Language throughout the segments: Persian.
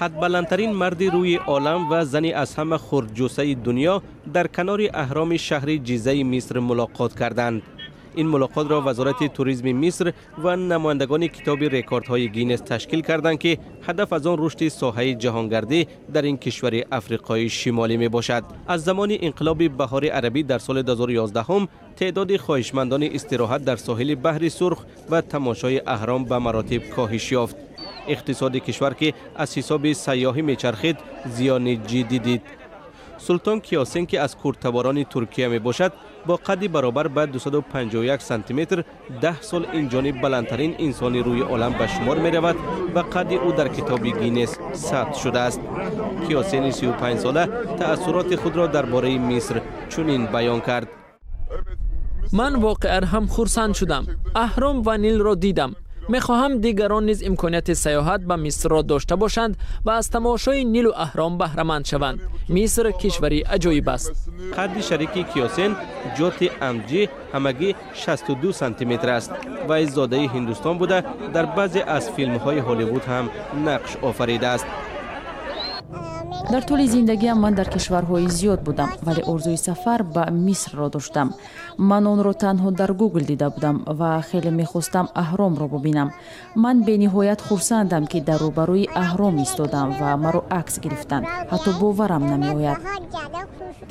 قد بلندترین مرد روی عالم و زنی از همه خردجوسه دنیا در کنار اهرام شهر جیزه مصر ملاقات کردند. این ملاقات را وزارت توریسم مصر و نمایندگان کتاب رکوردهای گینس تشکیل کردند که هدف از آن رشد ساحه جهانگردی در این کشور افریقای شمالی می باشد. از زمان انقلاب بهار عربی در سال 2011 هم تعداد خواهشمندان استراحت در ساحل بحر سرخ و تماشای اهرام به مراتب کاهش یافت. اقتصاد کشور که از حساب سیاحی میچرخید زیان جدی دید. سلطان کیاسین که از کردتباران ترکیه می باشد با قدی برابر به 251 سانتی متر 10 سال این جانب بلندترین انسانی روی عالم به شمار می رود و قد او در کتاب گینس ثبت شده است. کیاسین 35 ساله تأثیرات خود را درباره مصر چنین بیان کرد: من واقعا هم خرسند شدم. اهرام و نیل را دیدم. میخواهم دیگران نیز امکانیت سیاحت به مصر را داشته باشند و از تماشای نیل و اهرام بهره مند شوند. مصر کشوری عجایب است. قد شریک کیاسین جوت امجی همگی 62 سانتی متر است و از زاده هندوستان بوده در بعضی از فیلم های هالیوود هم نقش آفریده است. در طول زندگیم من در کشورهای زیاد بودم ولی آرزوی سفر به مصر را داشتم. من آن را تنها در گوگل دیده بودم و خیلی میخواستم اهرام را ببینم. من به نهایت خرسندم که در روبروی اهرام ایستادم و مرا عکس گرفتند. حتی باورم نمیآید.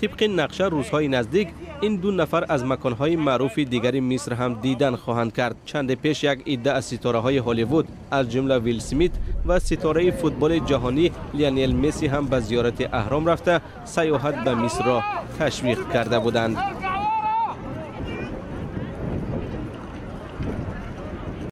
طبق نقشه روزهای نزدیک این دو نفر از مکانهای معروف دیگر مصر هم دیدن خواهند کرد. چند پیش یک عده از ستاره های هالیوود از جمله ویل اسمیت و ستاره فوتبال جهانی لیونل مسی هم به زیارت اهرام رفته سیاحت به مصر را تشویق کرده بودند.